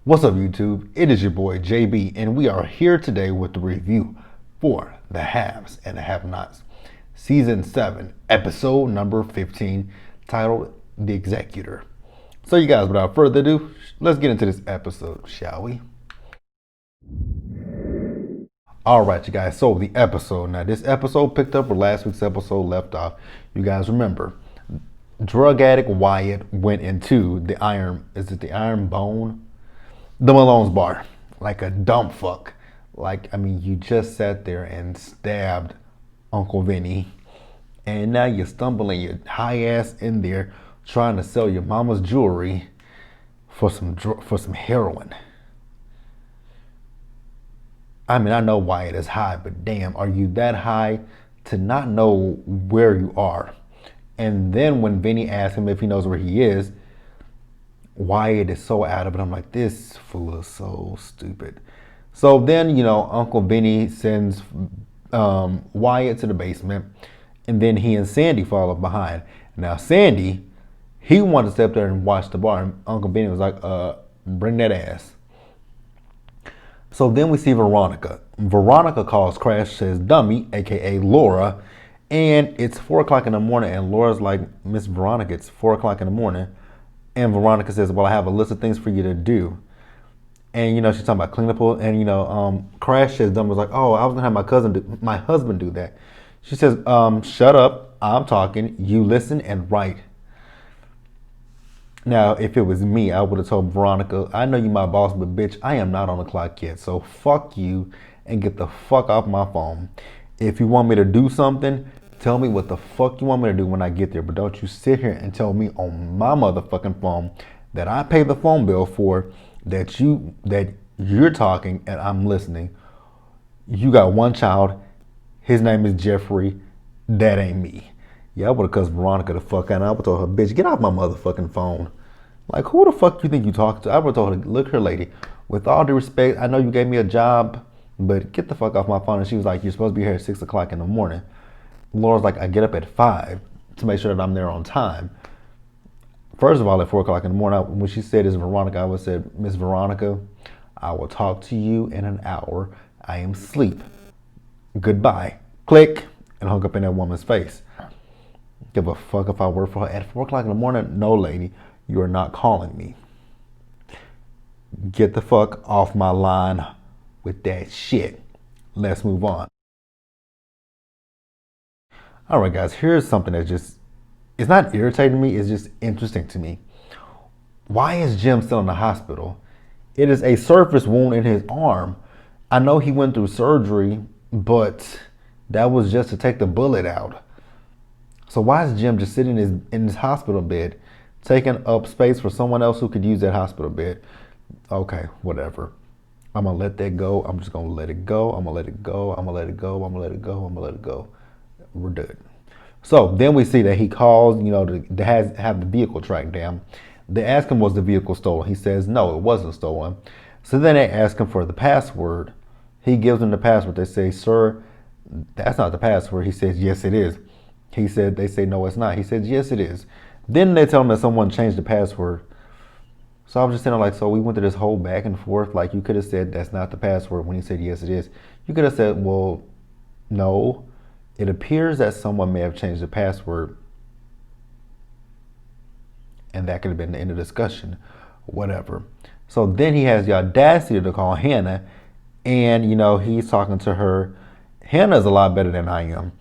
What's up, YouTube? It is your boy JB, and we are here today with the review for The Haves and the Have-Nots, Season 7, Episode number 15, titled The Executor. So, you guys, without further ado, let's get into this episode, shall we? Alright, you guys, so the episode. Now, this episode picked up where last week's episode left off. You guys remember, drug addict Wyatt went into the Iron Bone? The Malone's bar, like a dumb fuck. You just sat there and stabbed Uncle Vinny, and now you're stumbling your high ass in there trying to sell your mama's jewelry for some heroin. I mean, I know Wyatt is high, but damn, are you that high to not know where you are? And then when Vinny asks him if he knows where he is, Wyatt is so out of it. I'm like, this fool is so stupid. So then, Uncle Vinny sends Wyatt to the basement, and then he and Sandy follow behind. Now, Sandy, he wanted to step there and watch the bar, and Uncle Vinny was like, bring that ass. So then we see Veronica. Veronica calls Crash Says Dummy, aka Laura, and it's 4 o'clock in the morning, and Laura's like, Miss Veronica, it's 4 o'clock in the morning. And Veronica says, well, I have a list of things for you to do. And, she's talking about clean up. And, Crash Says Dummy was like, oh, I was going to have my husband do that. She says, shut up. I'm talking. You listen and write. Now, if it was me, I would have told Veronica, I know you my boss, but bitch, I am not on the clock yet. So fuck you and get the fuck off my phone. If you want me to do something, tell me what the fuck you want me to do when I get there. But don't you sit here and tell me on my motherfucking phone that I pay the phone bill for, that you're talking and I'm listening. You got one child. His name is Jeffrey. That ain't me. Yeah, I would have cussed Veronica the fuck out, and I would have told her, bitch, get off my motherfucking phone. Like, who the fuck you think you talking to? I would have told her, look here, lady, with all due respect, I know you gave me a job, but get the fuck off my phone. And she was like, you're supposed to be here at 6 o'clock in the morning. Laura's like, I get up at 5 to make sure that I'm there on time. First of all, at 4 o'clock in the morning, when she said it's Veronica, I would have said, Miss Veronica, I will talk to you in an hour. I am asleep. Goodbye. Click. And hung up in that woman's face. Give a fuck if I work for her at 4 o'clock in the morning? No, lady, you are not calling me. Get the fuck off my line with that shit. Let's move on. All right, guys, here's something that's it's not irritating me, it's just interesting to me. Why is Jim still in the hospital? It is a surface wound in his arm. I know he went through surgery, but that was just to take the bullet out. So why is Jim just sitting in his hospital bed, taking up space for someone else who could use that hospital bed? Okay, whatever. I'm going to let that go. I'm just going to let it go. I'm going to let it go. I'm going to let it go. I'm going to let it go. I'm going to let it go. We're done. So then we see that he calls, to have the vehicle tracked down. They ask him, was the vehicle stolen? He says, no, it wasn't stolen. So then they ask him for the password. He gives them the password. They say, sir, that's not the password. He says, yes, it is. They say, no, it's not. He says, yes, it is. Then they tell him that someone changed the password. So I was just saying, like, so we went to this whole back and forth. Like, you could have said, that's not the password when he said, yes, it is. You could have said, well, no. It appears that someone may have changed the password, and that could have been the end of the discussion, whatever. So then he has the audacity to call Hannah, and, he's talking to her. Hannah is a lot better than I am.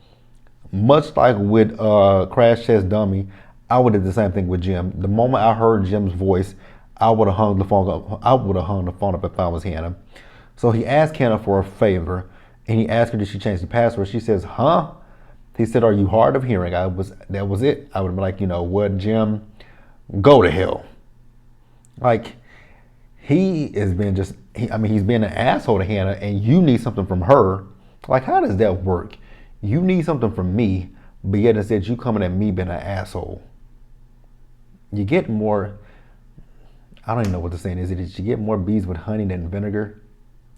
Much like with Crash Test Dummy, I would have did the same thing with Jim. The moment I heard Jim's voice, I would have hung the phone up. I would have hung the phone up if I was Hannah. So he asked Hannah for a favor. And he asked her, did she change the password? She says, huh? He said, are you hard of hearing? That was it. I would have been like, what, Jim? Go to hell. Like, he's been an asshole to Hannah, and you need something from her. Like, how does that work? You need something from me, but yet instead you coming at me being an asshole. You get more, I don't even know what the saying is. Did you get more bees with honey than vinegar?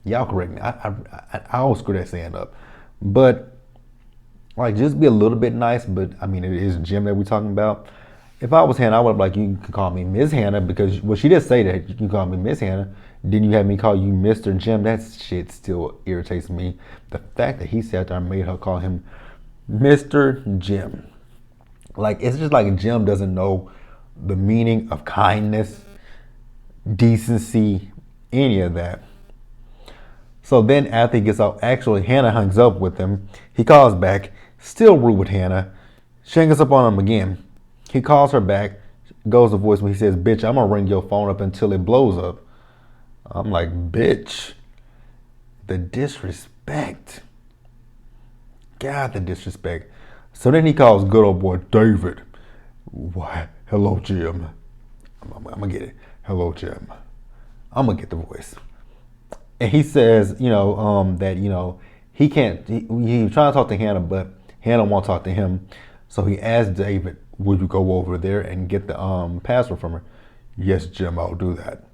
Y'all correct me. I always screw that saying up. But, like, just be a little bit nice. But, it is Jim that we're talking about. If I was Hannah, I would have like, you can call me Miss Hannah because, well, she did say that you can call me Miss Hannah. Then you had me call you Mr. Jim. That shit still irritates me. The fact that he sat there and made her call him Mr. Jim. Like, it's just like Jim doesn't know the meaning of kindness, decency, any of that. So then after he gets off, actually Hannah hangs up with him. He calls back, still rude with Hannah. She hangs up on him again. He calls her back, goes to voicemail. He says, bitch, I'm gonna ring your phone up until it blows up. I'm like, bitch, the disrespect. God, the disrespect. So then he calls good old boy David. Why? Hello, Jim. I'm gonna get it. Hello, Jim. I'm gonna get the voice. And he says, that, he can't, he's trying to talk to Hannah, but Hannah won't talk to him. So he asked David, would you go over there and get the password from her? Yes, Jim, I'll do that.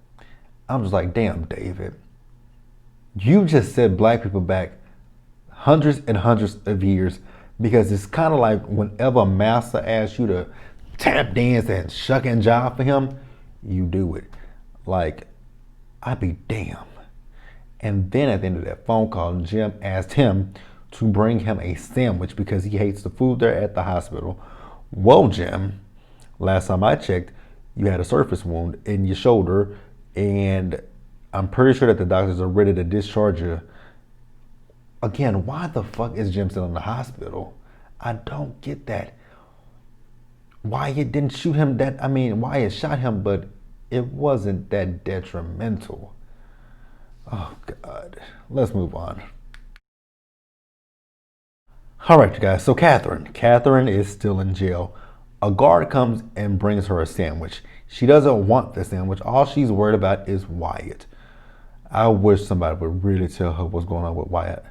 I'm just like, damn, David. You just set black people back hundreds and hundreds of years, because it's kind of like whenever a master asks you to tap dance and shuck and jive for him, you do it. Like, I'd be damn. And then at the end of that phone call, Jim asked him to bring him a sandwich because he hates the food there at the hospital. Whoa, Jim. Last time I checked, you had a surface wound in your shoulder, and I'm pretty sure that the doctors are ready to discharge you. Again, why the fuck is Jim still in the hospital? I don't get that. Wyatt didn't shoot him Wyatt shot him, but it wasn't that detrimental. Oh, God. Let's move on. All right, you guys. So Catherine is still in jail. A guard comes and brings her a sandwich. She doesn't want the sandwich. All she's worried about is Wyatt. I wish somebody would really tell her what's going on with Wyatt.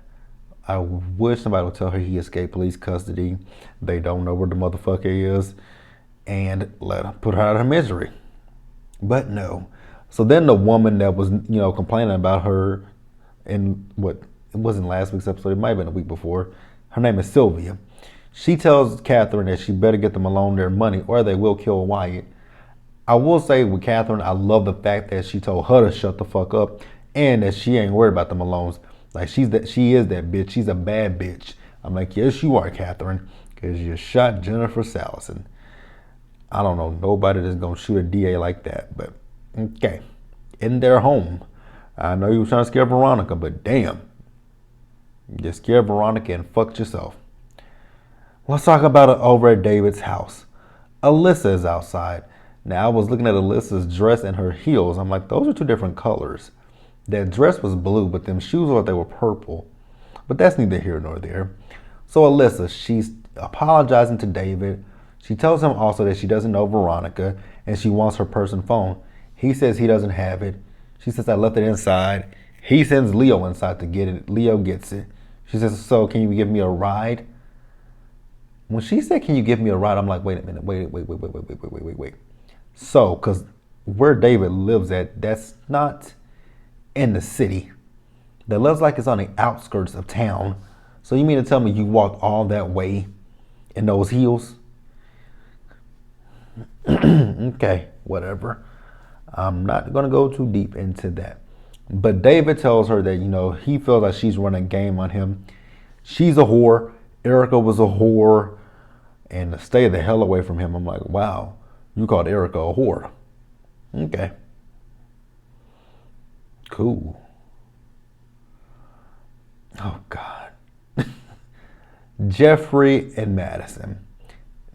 I wish somebody would tell her he escaped police custody. They don't know where the motherfucker is, and put her out of her misery. But no. So then the woman that was, complaining about her in it wasn't last week's episode, it might have been a week before. Her name is Sylvia. She tells Catherine that she better get them alone their money or they will kill Wyatt. I will say with Catherine, I love the fact that she told her to shut the fuck up and that she ain't worried about the Malones. Like, she is that bitch. She's a bad bitch. I'm like, yes, you are, Catherine, because you shot Jennifer Salison. I don't know nobody that's gonna shoot a DA like that, but okay. In their home. I know you were trying to scare Veronica, but damn. You scared Veronica and fucked yourself. Let's talk about it over at David's house. Alyssa is outside. Now, I was looking at Alyssa's dress and her heels. I'm like, those are two different colors. That dress was blue, but them shoes looked like they were purple. But that's neither here nor there. So Alyssa, she's apologizing to David. She tells him also that she doesn't know Veronica and she wants her purse and phone. He says he doesn't have it. She says, I left it inside. He sends Leo inside to get it. Leo gets it. She says, so can you give me a ride? When she said, can you give me a ride? I'm like, wait a minute. Wait. So, because where David lives at, that's not in the city. That looks like it's on the outskirts of town. So you mean to tell me you walked all that way in those heels? Okay, whatever. I'm not going to go too deep into that. But David tells her that, he feels like she's running game on him. She's a whore. Erica was a whore. And to stay the hell away from him, I'm like, wow, you called Erica a whore. Okay. Cool. Oh, God. Jeffrey and Madison.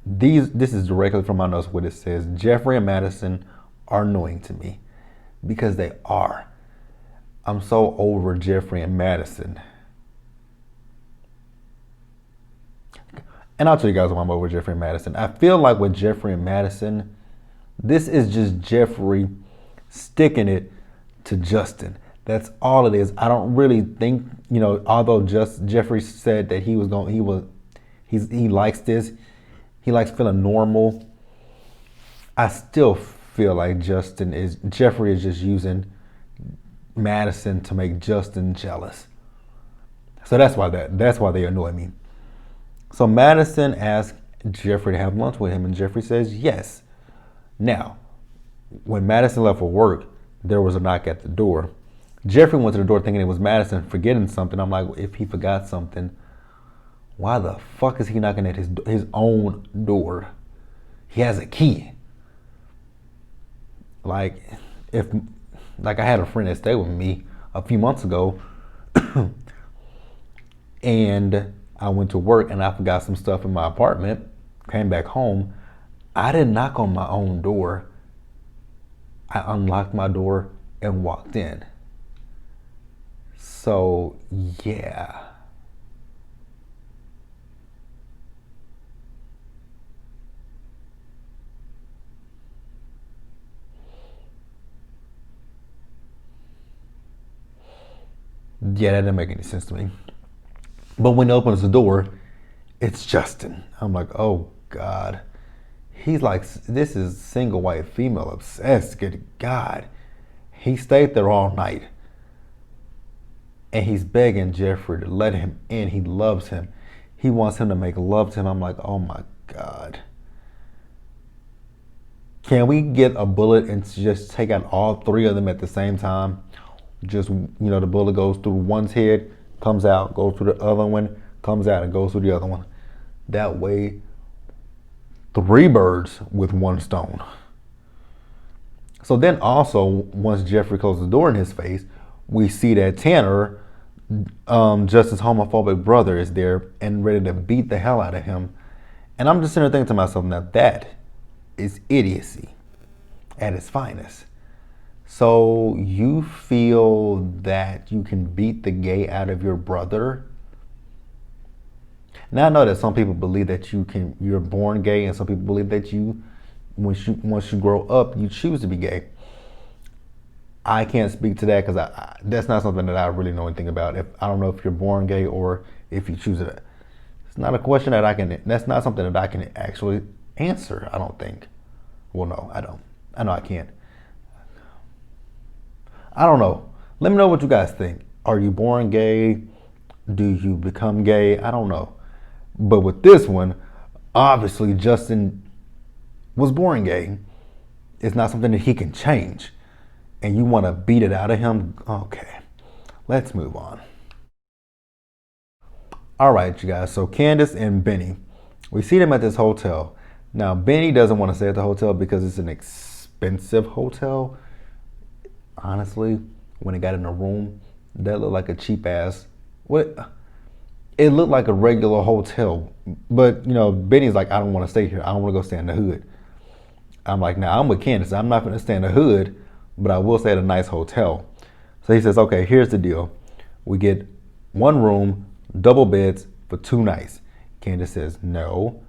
This is directly from my notes what it says. Jeffrey and Madison are annoying to me because they are. I'm so over Jeffrey and Madison. And I'll tell you guys why I'm over Jeffrey and Madison. I feel like with Jeffrey and Madison, this is just Jeffrey sticking it to Justin. That's all it is. I don't really think, although Jeffrey said that he likes this. He likes feeling normal. I still feel like Jeffrey is just using Madison to make Justin jealous. So that's why they annoy me. So Madison asks Jeffrey to have lunch with him, and Jeffrey says yes. Now, when Madison left for work, there was a knock at the door. Jeffrey went to the door thinking it was Madison forgetting something. I'm like, if he forgot something, why the fuck is he knocking at his own door? He has a key. Like, I had a friend that stayed with me a few months ago, and I went to work and I forgot some stuff in my apartment, came back home. I didn't knock on my own door. I unlocked my door and walked in. So, yeah. Yeah, that didn't make any sense to me. But when he opens the door, it's Justin. I'm like, oh God. He's like, this is single white female obsessed. Good God. He stayed there all night. And he's begging Jeffrey to let him in. He loves him. He wants him to make love to him. I'm like, oh my God. Can we get a bullet and just take out all three of them at the same time? Just, the bullet goes through one's head, comes out, goes through the other one, comes out and goes through the other one. That way, 3 birds with 1 stone. So then also, once Jeffrey closes the door in his face, we see that Tanner, Justin's homophobic brother, is there and ready to beat the hell out of him. And I'm just sitting there thinking to myself, now that is idiocy at its finest. So you feel that you can beat the gay out of your brother? Now I know that some people believe that you're born gay, and some people believe that once you grow up, you choose to be gay. I can't speak to that because that's not something that I really know anything about. I don't know if you're born gay or if you choose it. It's not a question that's not something that I can actually answer, I don't think. Well, no, I don't. I know I can't. I don't know. Let me know what you guys think. Are you born gay? Do you become gay? I don't know. But with this one, obviously Justin was born gay. It's not something that he can change. And you want to beat it out of him? Okay, let's move on. All right, you guys. So Candace and Benny, we see them at this hotel. Now, Benny doesn't want to stay at the hotel because it's an expensive hotel. Honestly, when he got in the room, that looked like a cheap ass. It looked like a regular hotel. But, Benny's like, I don't want to stay here. I don't want to go stay in the hood. I'm like, now I'm with Candace. I'm not going to stay in the hood, but I will stay at a nice hotel. So he says, okay, here's the deal. We get 1 room, double beds for 2 nights. Candace says, no,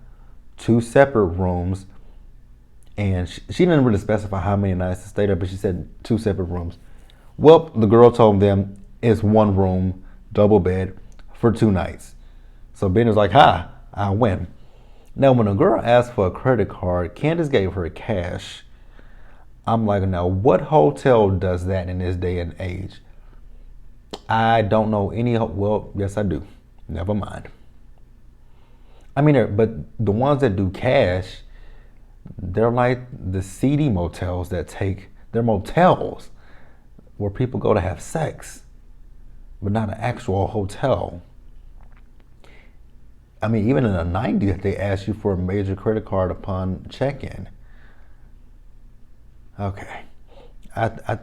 2 separate rooms. And she didn't really specify how many nights to stay there, but she said 2 separate rooms. Well, the girl told them it's 1 room, double bed for 2 nights. So Ben was like, ha, I win. Now, when a girl asked for a credit card, Candace gave her cash. I'm like, now, what hotel does that in this day and age? I don't know any. Well, yes, I do. Never mind. I mean, but the ones that do cash, they're like the seedy motels they're motels where people go to have sex, but not an actual hotel. I mean, even in the 90s, they asked you for a major credit card upon check-in. Okay.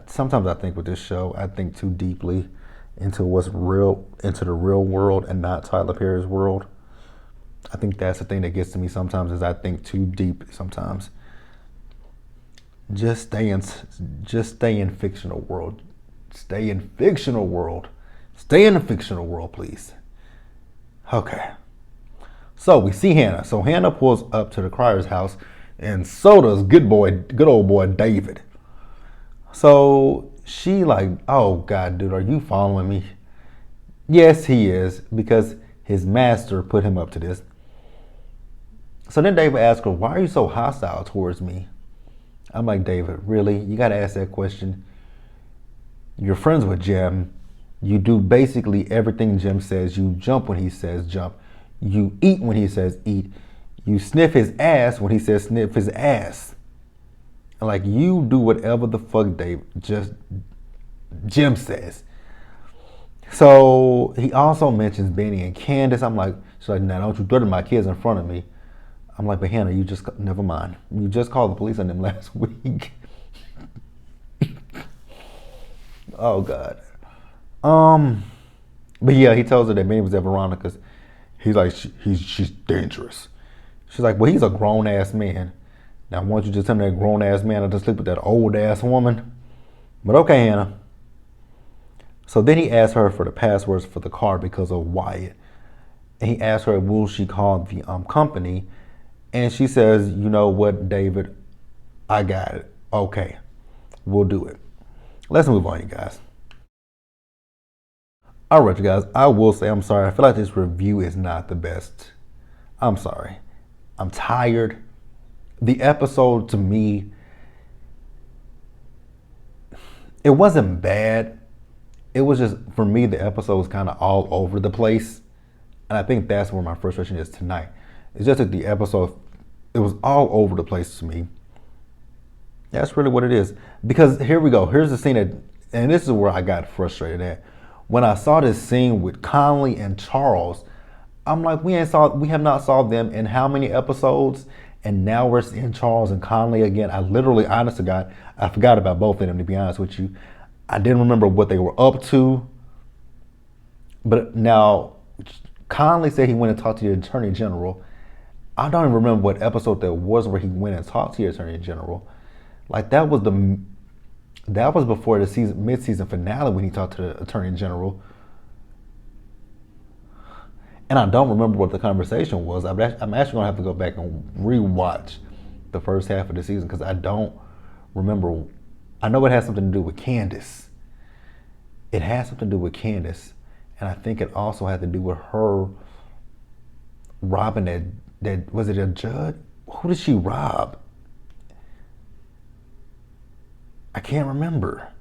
Sometimes I think with this show, I think too deeply into what's real, into the real world and not Tyler Perry's world. I think that's the thing that gets to me sometimes is I think too deep sometimes. Just stay in fictional world. Stay in fictional world. Stay in the fictional world, please. Okay. So we see Hannah. So Hannah pulls up to the Cryer's house, and so does good old boy David. So she like, oh God, dude, are you following me? Yes, he is, because his master put him up to this. So then David asks her, why are you so hostile towards me? I'm like, David, really? You got to ask that question. You're friends with Jim. You do basically everything Jim says. You jump when he says jump. You eat when he says eat. You sniff his ass when he says sniff his ass. Like, you do whatever the fuck Dave just Jim says. So he also mentions Benny and Candace. I'm like, she's like, now don't you threaten my kids in front of me. I'm like, but Hannah, you just never mind. You just called the police on them last week. Oh God. But yeah, he tells her that Benny was at Veronica's. He's like, she's dangerous. She's like, well, he's a grown ass man. Now, why don't you just tell that grown ass man to sleep with that old ass woman? But okay, Hannah. So then he asked her for the passwords for the car because of Wyatt. And he asked her, will she call the company? And she says, you know what, David, I got it. Okay, we'll do it. Let's move on, you guys. All right, you guys, I will say I'm sorry. I feel like this review is not the best. I'm sorry. I'm tired. The episode, to me, it wasn't bad. It was just, for me, the episode was kind of all over the place. And I think that's where my frustration is tonight. It's just that the episode, it was all over the place to me. That's really what it is. Because here we go. Here's the scene that, and this is where I got frustrated at. When I saw this scene with Conley and Charles, I'm like, we have not saw them in how many episodes? And now we're seeing Charles and Conley again. I literally, honest to God, I forgot about both of them, to be honest with you. I didn't remember what they were up to. But now, Conley said he went and talked to the Attorney General. I don't even remember what episode that was where he went and talked to the Attorney General. Like, that was before the mid-season finale when he talked to the Attorney General. And I don't remember what the conversation was. I'm actually going to have to go back and rewatch the first half of the season because I don't remember. I know it has something to do with Candace. It has something to do with Candace. And I think it also had to do with her robbing that was it a judge? Who did she rob? I can't remember.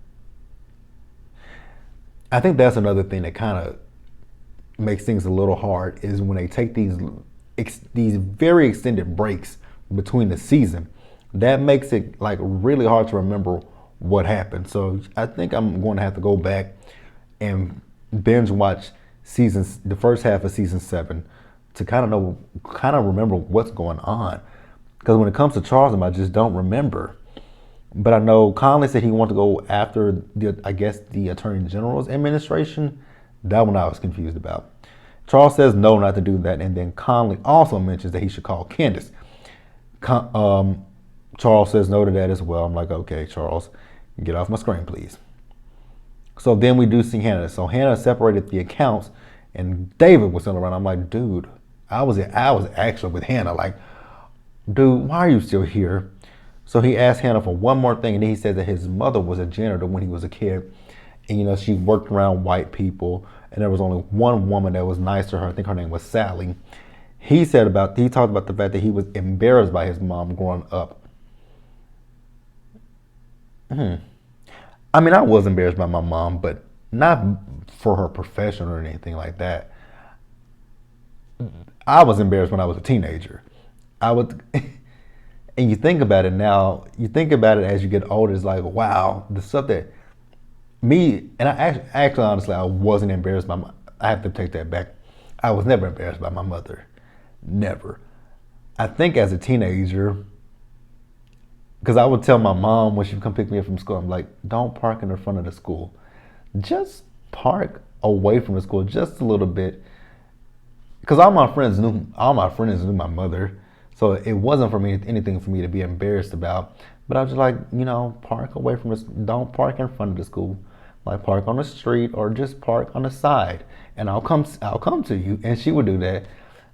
I think that's another thing that kind of makes things a little hard is when they take these very extended breaks between the season. That makes it like really hard to remember what happened. So I think I'm going to have to go back and binge watch the first half of season 7 to kind of remember what's going on. Because when it comes to Charles, I just don't remember. But I know Conley said he wanted to go after the Attorney General's administration. That one I was confused about. Charles says no, not to do that. And then Conley also mentions that he should call Candace. Charles says no to that as well. I'm like, okay, Charles, get off my screen, please. So then we do see Hannah. So Hannah separated the accounts and David was still around. I'm like, dude, I was actually with Hannah. Like, dude, why are you still here? So he asked Hannah for one more thing, and then he said that his mother was a janitor when he was a kid. And, she worked around white people, and there was only one woman that was nice to her. I think her name was Sally. He talked about the fact that he was embarrassed by his mom growing up. I mean, I was embarrassed by my mom, but not for her profession or anything like that. I was embarrassed when I was a teenager. And you think about it now, you think about it as you get older, it's like, wow, the stuff that me, and I actually, honestly, I wasn't embarrassed by I have to take that back. I was never embarrassed by my mother. Never. I think as a teenager, because I would tell my mom when she would come pick me up from school, I'm like, don't park in the front of the school. Just park away from the school just a little bit. Because all my friends knew my mother. So it wasn't anything for me to be embarrassed about. But I was just like, park away from this. Don't park in front of the school. Like, park on the street or just park on the side. And I'll come to you. And she would do that.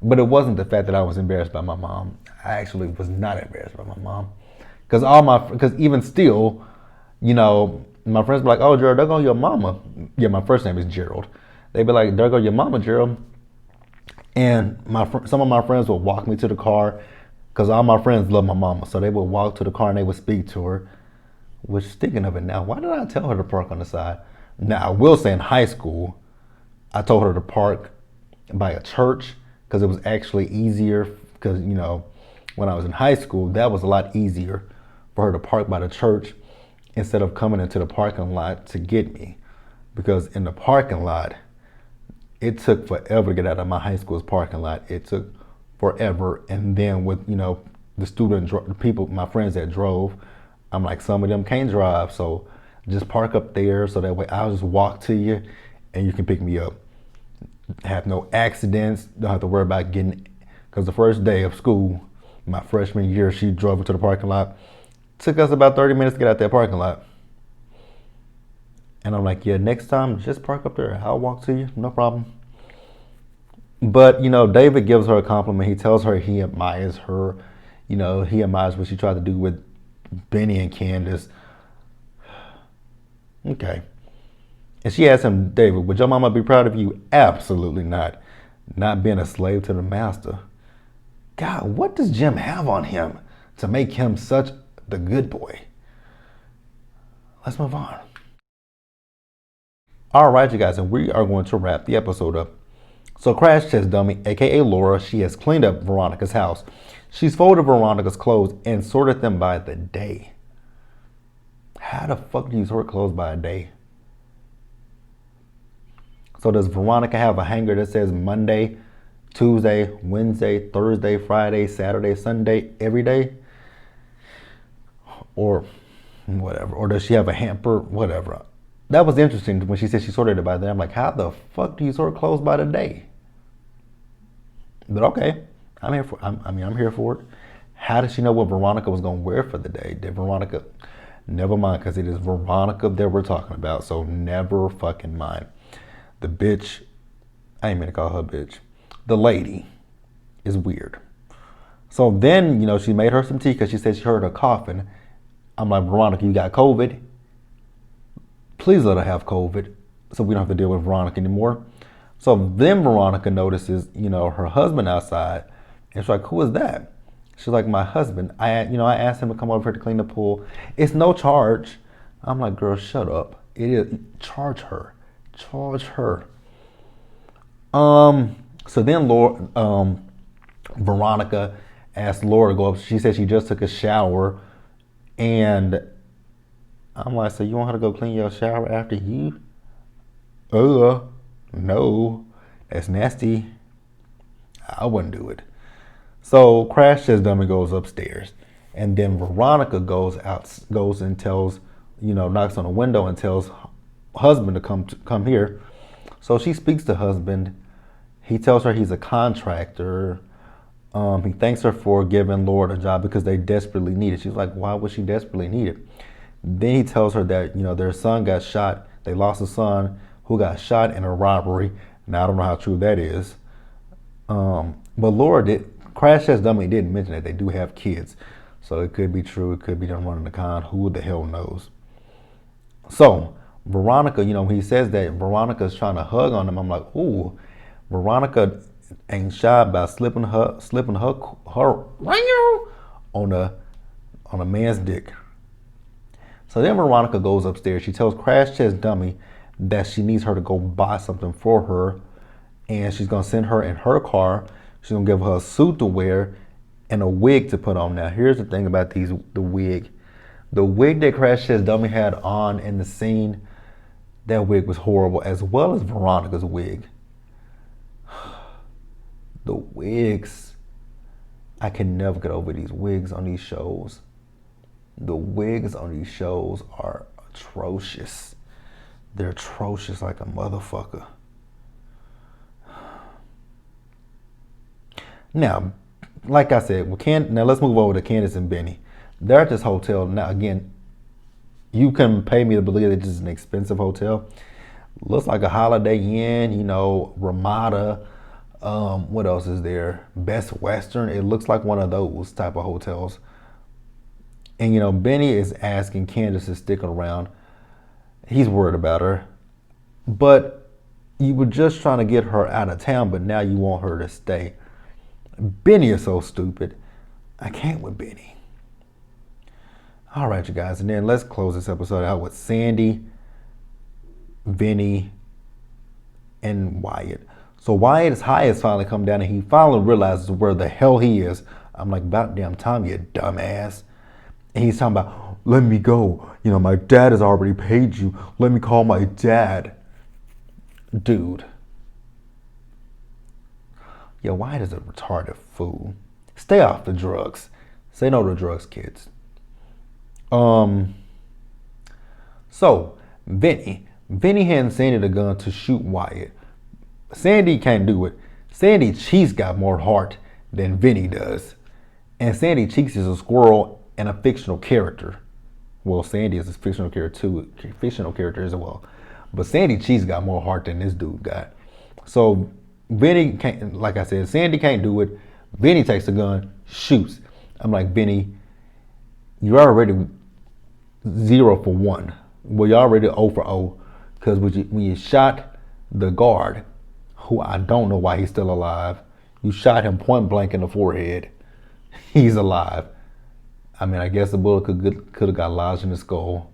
But it wasn't the fact that I was embarrassed by my mom. I actually was not embarrassed by my mom. Because even still, my friends be like, oh, Gerald, there go your mama. Yeah, my first name is Gerald. They'd be like, there go your mama, Gerald. And some of my friends would walk me to the car because all my friends love my mama. So they would walk to the car and they would speak to her. Which, thinking of it now, why did I tell her to park on the side? Now, I will say in high school, I told her to park by a church because it was actually easier. Because, when I was in high school, that was a lot easier for her to park by the church instead of coming into the parking lot to get me. Because in the parking lot, it took forever to get out of my high school's parking lot. It took forever. And then with, the people, my friends that drove, I'm like, some of them can't drive. So just park up there so that way I'll just walk to you and you can pick me up. Have no accidents. Don't have to worry about getting, because the first day of school, my freshman year, she drove into the parking lot. Took us about 30 minutes to get out that parking lot. And I'm like, yeah, next time, just park up there. I'll walk to you, no problem. But, David gives her a compliment. He tells her he admires her. He admires what she tried to do with Benny and Candace. Okay. And she asks him, David, would your mama be proud of you? Absolutely not. Not being a slave to the master. God, what does Jim have on him to make him such the good boy? Let's move on. All right, you guys, and we are going to wrap the episode up. So Crash Test Dummy, aka Laura, she has cleaned up Veronica's house. She's folded Veronica's clothes and sorted them by the day. How the fuck do you sort clothes by a day? So does Veronica have a hanger that says Monday, Tuesday, Wednesday, Thursday, Friday, Saturday, Sunday, every day? Or whatever. Or does she have a hamper? Whatever. That was interesting when she said she sorted it by the day. I'm like, how the fuck do you sort clothes by the day? But okay, I'm here for it. How did she know what Veronica was gonna wear for the day? Did Veronica? Never mind, because it is Veronica that we're talking about. So never fucking mind. The bitch, I ain't mean to call her bitch. The lady is weird. So then, she made her some tea because she said she heard her coughing. I'm like, Veronica, you got COVID? Please let her have COVID so we don't have to deal with Veronica anymore. So then Veronica notices, her husband outside. And she's like, who is that? She's like, my husband. I asked him to come over here to clean the pool. It's no charge. I'm like, girl, shut up. It is. Charge her. Charge her. So then Veronica asked Laura to go up. She said she just took a shower. And I'm like, so you want her to go clean your shower after you? No, that's nasty. I wouldn't do it. So Crash Test Dummy goes upstairs, and then Veronica goes and tells, knocks on the window and tells husband to come here. So she speaks to husband. He tells her he's a contractor. He thanks her for giving Lord a job because they desperately need it. She's like, why would she desperately need it? Then he tells her that, their son got shot. They lost a son who got shot in a robbery. Now, I don't know how true that is. But Crash Test Dummy didn't mention that they do have kids. So it could be true. It could be them running the con. Who the hell knows? So Veronica, when he says that Veronica's trying to hug on him, I'm like, ooh, Veronica ain't shy about slipping her on a man's dick. So then Veronica goes upstairs. She tells Crash Test Dummy that she needs her to go buy something for her, and she's gonna send her in her car. She's gonna give her a suit to wear and a wig to put on. Now, here's the thing about the wig. The wig that Crash Test Dummy had on in the scene, that wig was horrible, as well as Veronica's wig. The wigs, I can never get over these wigs on these shows. The wigs on these shows are atrocious. They're atrocious like a motherfucker. Now, like I said, now let's move over to Candace and Benny. They're at this hotel. Now, again, you can pay me to believe that this is an expensive hotel. Looks like a Holiday Inn, Ramada. What else is there? Best Western. It looks like one of those type of hotels. And, Benny is asking Candace to stick around. He's worried about her. But you were just trying to get her out of town, but now you want her to stay. Benny is so stupid. I can't with Benny. All right, you guys. And then let's close this episode out with Sandy, Benny, and Wyatt. So Wyatt's high has finally come down, and he finally realizes where the hell he is. I'm like, about damn time, you dumbass. And he's talking about, let me go. You know, my dad has already paid you. Let me call my dad. Dude. Yo, why does a retarded fool stay off the drugs? Say no to drugs, kids. So Vinny hands Sandy the gun to shoot Wyatt. Sandy can't do it. Sandy Cheeks got more heart than Vinny does. And Sandy Cheeks is a squirrel and a fictional character. Well, Sandy is a fictional character as well. But Sandy Cheeks got more heart than this dude got. So Vinny can't, like I said, Sandy can't do it. Vinny takes the gun, shoots. I'm like, Vinny, you're already 0 for 1. Well, you're already 0 for 0. Because when you shot the guard, who I don't know why he's still alive, you shot him point blank in the forehead. He's alive. I mean, I guess the bullet could have got lodged in his skull.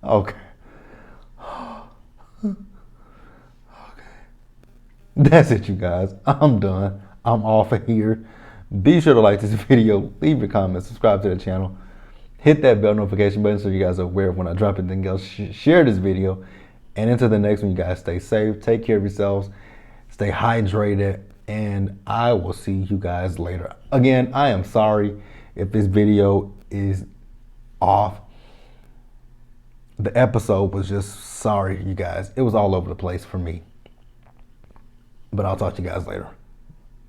Okay. That's it, you guys. I'm done. I'm off of here. Be sure to like this video, leave your comments, subscribe to the channel, hit that bell notification button so you guys are aware of when I drop anything else. Share this video, and until the next one, you guys stay safe, take care of yourselves, stay hydrated, and I will see you guys later. Again, I am sorry if this video is off. The episode was just, sorry, you guys. It was all over the place for me. But I'll talk to you guys later.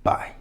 Bye.